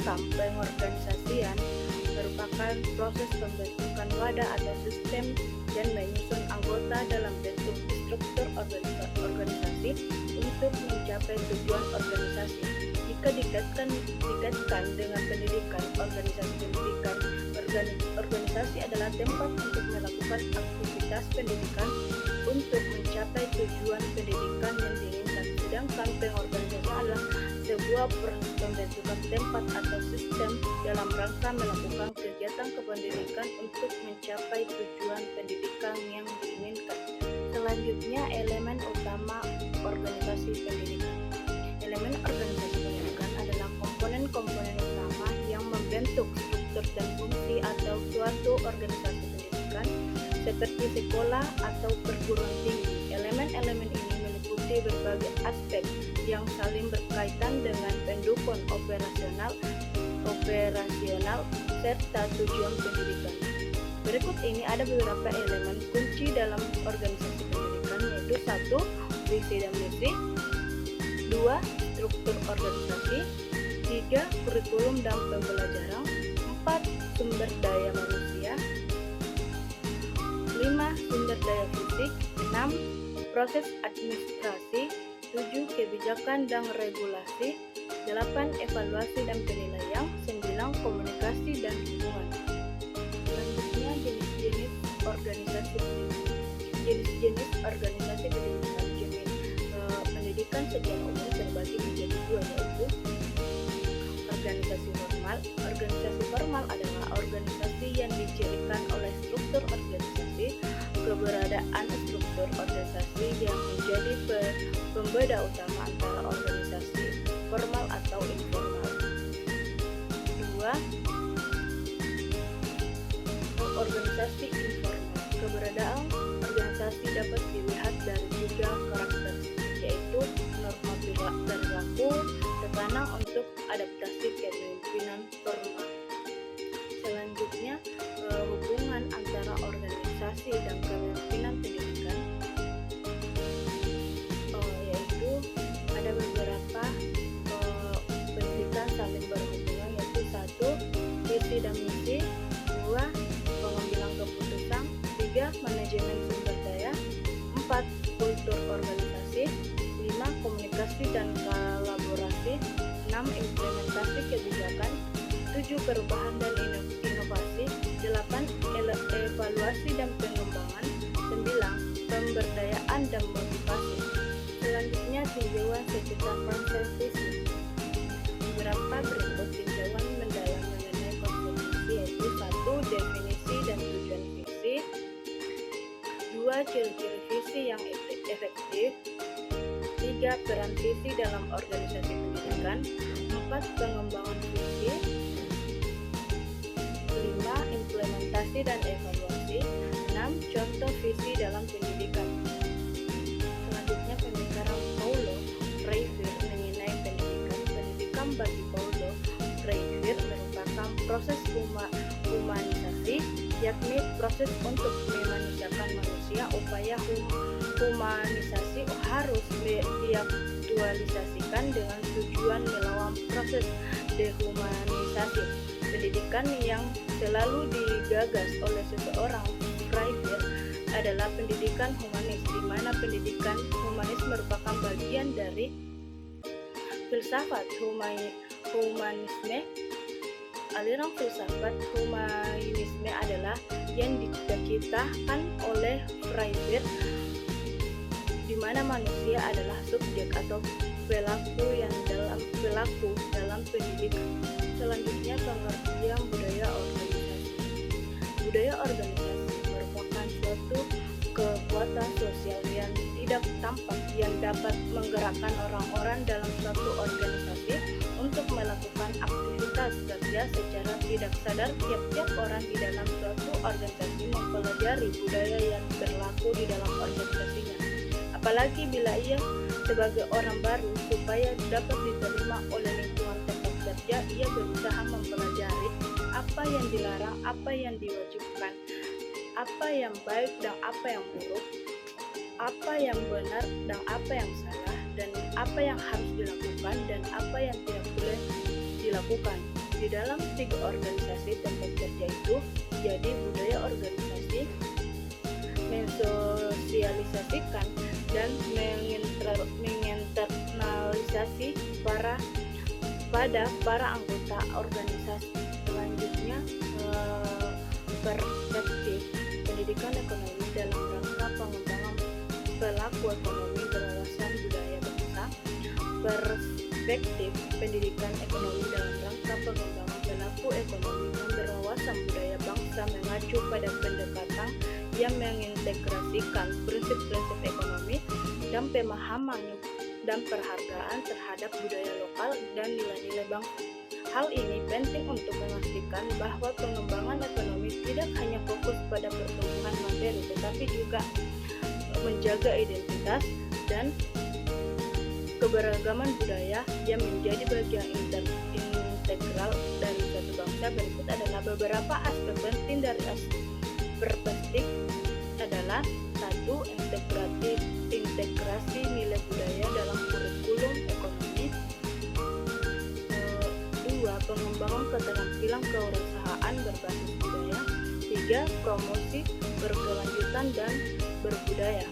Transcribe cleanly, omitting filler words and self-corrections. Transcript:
Dalam pengorganisasian merupakan proses pembentukan wadah atau sistem dan menyusun anggota dalam bentuk struktur organisasi untuk mencapai tujuan organisasi. Jika dikaitkan dengan pendidikan, organisasi adalah tempat untuk melakukan aktivitas pendidikan untuk mencapai tujuan pendidikan yang diinginkan. Sedangkan pengorganisasian adalah sebuah pembentukan tempat atau sistem dalam rangka melakukan kegiatan kependidikan untuk mencapai tujuan pendidikan yang diinginkan. Selanjutnya, elemen utama organisasi pendidikan. Elemen organisasi pendidikan adalah komponen-komponen utama yang membentuk struktur dan fungsi atau suatu organisasi pendidikan seperti sekolah atau perguruan tinggi. Elemen-elemen ini meliputi berbagai aspek yang saling berkaitan dengan pendukung operasional serta tujuan pendidikan. Berikut ini ada beberapa elemen kunci dalam organisasi pendidikan, yaitu 1. Visi dan misi, 2. Struktur organisasi, 3. Kurikulum dan pembelajaran, 4. Sumber daya manusia, 5. Sumber daya fisik, 6. Proses administrasi, 7. Kebijakan dan regulasi, 8. Evaluasi dan penilaian, 9. Komunikasi dan hubungan. Selanjutnya, jenis-jenis organisasi pendidikan. Jenis-jenis organisasi pendidikan. Pendidikan secara umum terbagi menjadi dua, yaitu organisasi formal. Organisasi formal adalah organisasi yang dicirikan oleh struktur organisasi. Keberadaan struktur organisasi yang menjadi pembeda utama antara organisasi formal atau informal. 2. Organisasi informal. Keberadaan organisasi dapat dilihat dari 3 karakteristik, yaitu norma perilaku, tekanan untuk adaptasi kepemimpinan formal. Selanjutnya, hubungan antara organisasi dan kepemimpinan pendidikan, yaitu ada beberapa pendidikan saling berhubungan, yaitu 1. Visi dan misi, 2. Pengambilan keputusan, 3. Manajemen sumber daya, 4. Kultur organisasi, 5. Komunikasi dan kolaborasi, 6. Implementasi kebijakan, 7. Perubahan dan inovasi, 8. Evaluasi dan pengembangan, 9. Pemberdayaan dan motivasi. Selanjutnya, tinjauan sekitar konsep visi. Beberapa berikut tinjauan mendalam mengenai konsep visi, yaitu 1. Definisi dan tujuan visi, 2. Ciri-ciri visi yang efektif, 3. Peran visi dalam organisasi pendidikan, 4. Pengembangan visi, 5. Implementasi dan evaluasi, 6. Contoh visi dalam pendidikan. Selanjutnya, pemikiran Paulo Freire mengenai pendidikan. Pendidikan bagi Paulo Freire merupakan proses humanisasi, yakni proses untuk memanusiakan manusia. Upaya humanisasi harus diaktualisasikan dengan tujuan melawan proses dehumanisasi. Pendidikan yang selalu digagas oleh seseorang Freire adalah pendidikan humanis, di mana pendidikan humanis merupakan bagian dari filsafat humanisme. Aliran filsafat humanisme adalah yang diciptakan oleh Freire, di mana manusia adalah subjek atau pelaku dalam pendidikan. Selanjutnya, pengertian budaya organisasi. Budaya organisasi merupakan suatu kekuatan sosial yang tidak tampak yang dapat menggerakkan orang-orang dalam suatu organisasi untuk melakukan aktivitas kerja secara tidak sadar. Tiap-tiap orang di dalam suatu organisasi mempelajari budaya yang berlaku di dalam organisasinya, apalagi bila ia sebagai orang baru. Supaya dapat diterima oleh lingkungan tempat kerja, ia berusaha mempelajari apa yang dilarang, apa yang diwajibkan, apa yang baik dan apa yang buruk, apa yang benar dan apa yang salah, dan apa yang harus dilakukan dan apa yang tidak boleh dilakukan. Di dalam 3 organisasi tempat kerja itu, jadi budaya organisasi mensosialisasikan dan menginternalisasi pada para anggota organisasi. Selanjutnya, perspektif pendidikan ekonomi dalam rangka pengembangan pelaku ekonomi berwawasan budaya bangsa. Perspektif pendidikan ekonomi dalam rangka pengembangan pelaku ekonomi yang berwawasan budaya bangsa mengacu pada pendekatan yang mengintegrasikan prinsip-prinsip ekonomi dan pemahaman dan perhargaan terhadap budaya lokal dan nilai-nilai bangsa. Hal ini penting untuk memastikan bahwa pengembangan ekonomi tidak hanya fokus pada pertumbuhan materi, tetapi juga menjaga identitas dan keberagaman budaya yang menjadi bagian integral dari suatu bangsa. Berikut adalah beberapa aspek penting dari perspektif adalah: 1. Integrasi nilai budaya dalam kurikulum ekonomi. 2. Pengembangan keterampilan kewirausahaan berbasis budaya. 3. Promosi berkelanjutan dan berbudaya.